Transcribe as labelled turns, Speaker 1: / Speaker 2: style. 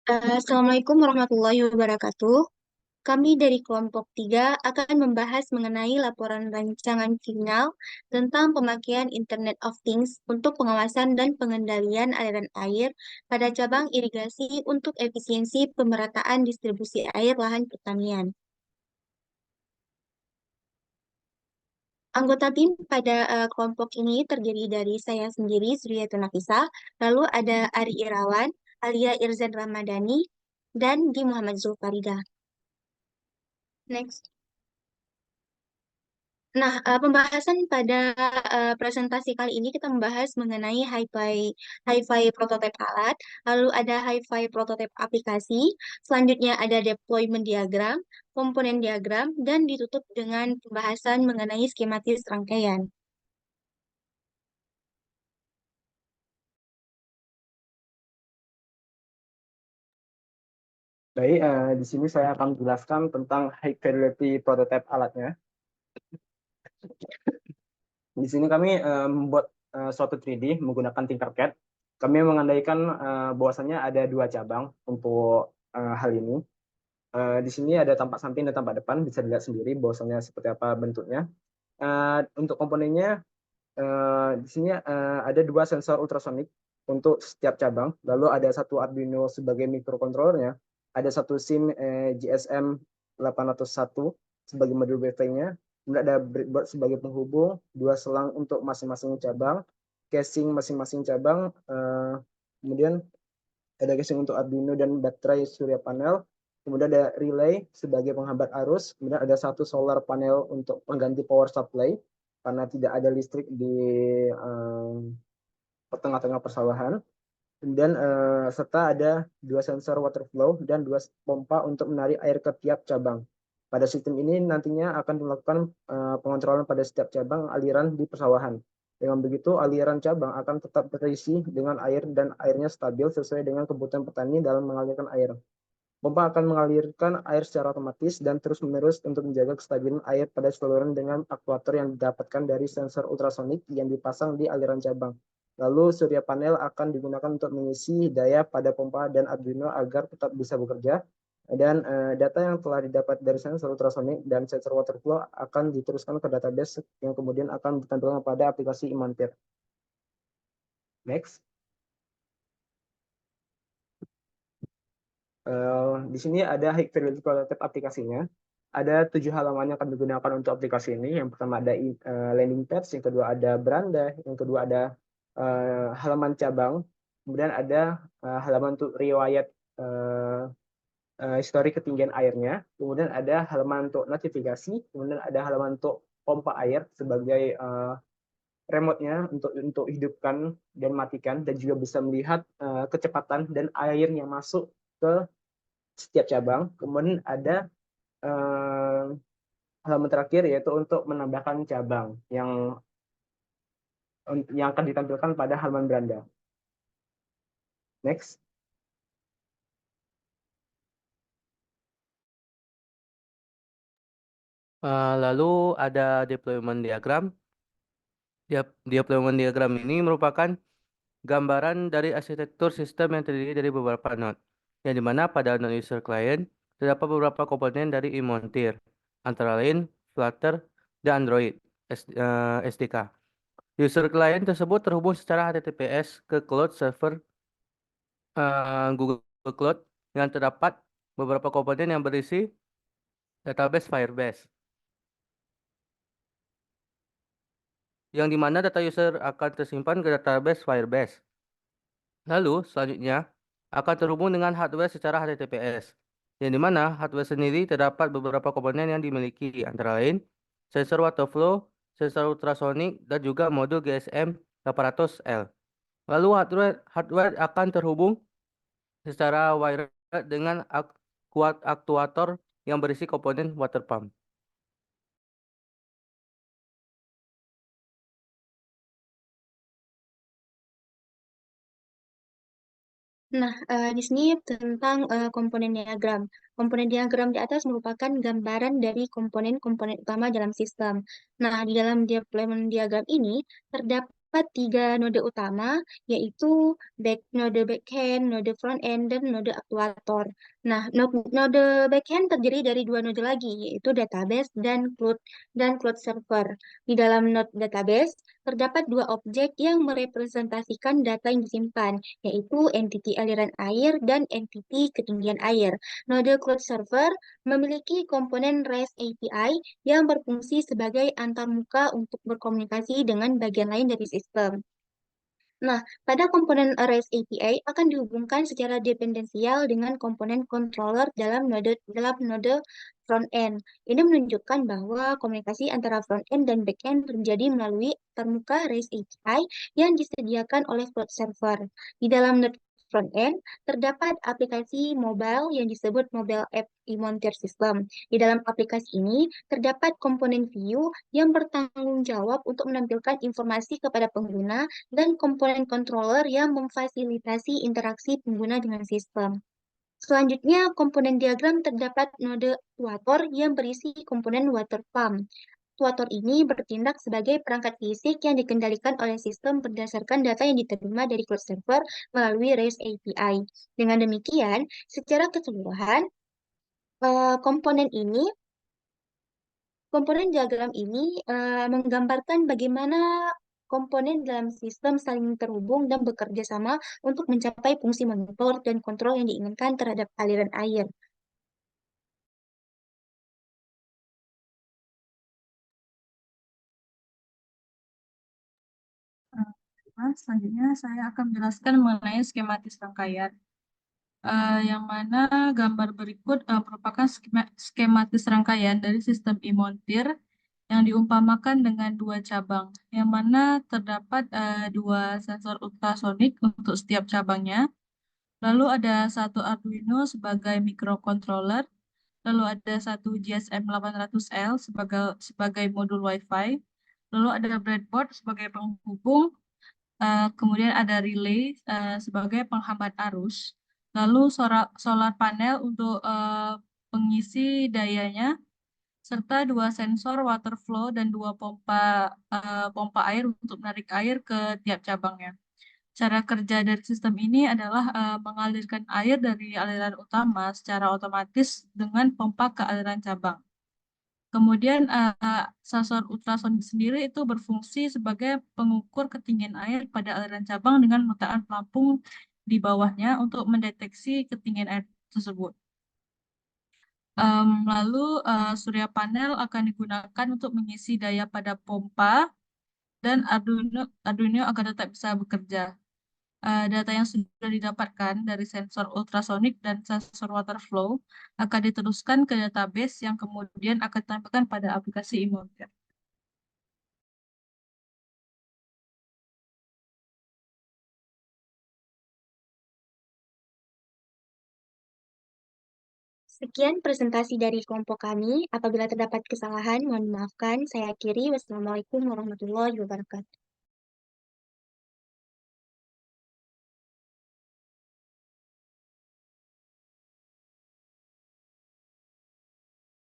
Speaker 1: Assalamualaikum warahmatullahi wabarakatuh. Kami dari kelompok 3 akan membahas mengenai laporan rancangan final tentang pemakaian Internet of Things untuk pengawasan dan pengendalian aliran air pada cabang irigasi untuk efisiensi pemerataan distribusi air lahan pertanian. Anggota tim pada kelompok ini terdiri dari saya sendiri, Suriyatun Nafisa, lalu ada Ari Irawan, Alia Irzan Ramadhani, dan di Muhammad Zulfarida. Next. Nah, pembahasan pada presentasi kali ini kita membahas mengenai hi-fi prototipe alat, lalu ada hi-fi prototipe aplikasi, selanjutnya ada deployment diagram, komponen diagram, dan ditutup dengan pembahasan mengenai skematis rangkaian.
Speaker 2: Baik, di sini saya akan menjelaskan tentang high fidelity prototype alatnya. Di sini kami membuat suatu 3D menggunakan Tinkercad. Kami mengandaikan bahwasannya ada dua cabang untuk hal ini. Di sini ada tampak samping dan tampak depan, bisa dilihat sendiri bahwasannya seperti apa bentuknya. Untuk komponennya, di sini ada dua sensor ultrasonik untuk setiap cabang. Lalu ada satu Arduino sebagai microcontrollernya, ada satu SIM GSM 801 sebagai modul Wi-Fi-nya, kemudian ada breadboard sebagai penghubung, dua selang untuk masing-masing cabang, casing masing-masing cabang, kemudian ada casing untuk Arduino dan baterai surya panel, kemudian ada relay sebagai penghambat arus, kemudian ada satu solar panel untuk pengganti power supply karena tidak ada listrik di tengah-tengah persawahan. Kemudian serta ada dua sensor water flow dan dua pompa untuk menarik air ke tiap cabang. Pada sistem ini nantinya akan dilakukan pengontrolan pada setiap cabang aliran di persawahan. Dengan begitu, aliran cabang akan tetap terisi dengan air dan airnya stabil sesuai dengan kebutuhan petani dalam mengalirkan air. Pompa akan mengalirkan air secara otomatis dan terus-menerus untuk menjaga kestabilan air pada saluran dengan aktuator yang didapatkan dari sensor ultrasonik yang dipasang di aliran cabang. Lalu surya panel akan digunakan untuk mengisi daya pada pompa dan Arduino agar tetap bisa bekerja. Dan data yang telah didapat dari sensor ultrasonik dan sensor water flow akan diteruskan ke database yang kemudian akan ditampilkan pada aplikasi Imantir. Next. Di sini ada high fidelity prototype aplikasinya. Ada 7 halaman yang akan digunakan untuk aplikasi ini. Yang pertama ada landing page, yang kedua ada beranda, yang kedua ada halaman cabang, kemudian ada halaman untuk riwayat histori ketinggian airnya, kemudian ada halaman untuk notifikasi, kemudian ada halaman untuk pompa air sebagai remote-nya untuk hidupkan dan matikan, dan juga bisa melihat kecepatan dan air yang masuk ke setiap cabang. Kemudian ada halaman terakhir yaitu untuk menambahkan cabang yang akan ditampilkan pada halaman beranda. Next.
Speaker 3: Lalu ada deployment diagram. Deployment diagram ini merupakan gambaran dari arsitektur sistem yang terdiri dari beberapa node, yang dimana pada node user client terdapat beberapa komponen dari Imontir, antara lain Flutter dan Android SDK. User client tersebut terhubung secara HTTPS ke cloud server Google Cloud yang terdapat beberapa komponen yang berisi database Firebase, yang dimana data user akan tersimpan ke database Firebase. Lalu, selanjutnya, akan terhubung dengan hardware secara HTTPS, yang dimana hardware sendiri terdapat beberapa komponen yang dimiliki, antara lain sensor water flow, sensor ultrasonik, dan juga modul GSM 800L. Lalu, hardware akan terhubung secara wired dengan aktuator yang berisi komponen water pump.
Speaker 1: Nah, di sini tentang komponen diagram. Komponen diagram di atas merupakan gambaran dari komponen-komponen utama dalam sistem. Nah, di dalam deployment diagram ini terdapat terdapat 3 node utama, yaitu node backend, node frontend, dan node aktuator. Nah, node backend terdiri dari 2 node lagi, yaitu database dan cloud server. Di dalam node database, terdapat 2 objek yang merepresentasikan data yang disimpan, yaitu entity aliran air dan entity ketinggian air. Node cloud server memiliki komponen REST API yang berfungsi sebagai antarmuka untuk berkomunikasi dengan bagian lain dari sistem. Nah, pada komponen REST API akan dihubungkan secara dependensial dengan komponen controller dalam node front-end. Ini menunjukkan bahwa komunikasi antara front-end dan back-end terjadi melalui termuka REST API yang disediakan oleh cloud server. Di dalam node front-end, terdapat aplikasi mobile yang disebut mobile app monitoring system. Di dalam aplikasi ini, terdapat komponen view yang bertanggung jawab untuk menampilkan informasi kepada pengguna dan komponen controller yang memfasilitasi interaksi pengguna dengan sistem. Selanjutnya, komponen diagram terdapat node actuator yang berisi komponen water pump. Actuator ini bertindak sebagai perangkat fisik yang dikendalikan oleh sistem berdasarkan data yang diterima dari cloud server melalui REST API. Dengan demikian, secara keseluruhan, komponen diagram ini menggambarkan bagaimana komponen dalam sistem saling terhubung dan bekerja sama untuk mencapai fungsi monitor dan kontrol yang diinginkan terhadap aliran air.
Speaker 4: Selanjutnya saya akan menjelaskan mengenai skematis rangkaian. Yang mana gambar berikut merupakan skematis rangkaian dari sistem imontir yang diumpamakan dengan 2 cabang, yang mana terdapat 2 sensor ultrasonik untuk setiap cabangnya. Lalu ada satu Arduino sebagai microcontroller, lalu ada satu GSM 800L sebagai modul Wi-Fi, lalu ada breadboard sebagai penghubung, kemudian ada relay sebagai penghambat arus, lalu solar panel untuk pengisi dayanya, serta 2 sensor water flow dan 2 pompa air untuk menarik air ke tiap cabangnya. Cara kerja dari sistem ini adalah mengalirkan air dari aliran utama secara otomatis dengan pompa ke aliran cabang. Kemudian sensor ultrasonik sendiri itu berfungsi sebagai pengukur ketinggian air pada aliran cabang dengan meletakkan pelampung di bawahnya untuk mendeteksi ketinggian air tersebut. Lalu surya panel akan digunakan untuk mengisi daya pada pompa dan Arduino agar tetap bisa bekerja. Data yang sudah didapatkan dari sensor ultrasonik dan sensor water flow akan diteruskan ke database yang kemudian akan ditampilkan pada aplikasi imontir.
Speaker 1: Sekian presentasi dari kelompok kami. Apabila terdapat kesalahan, mohon dimaafkan. Saya akhiri. Wassalamualaikum warahmatullahi wabarakatuh.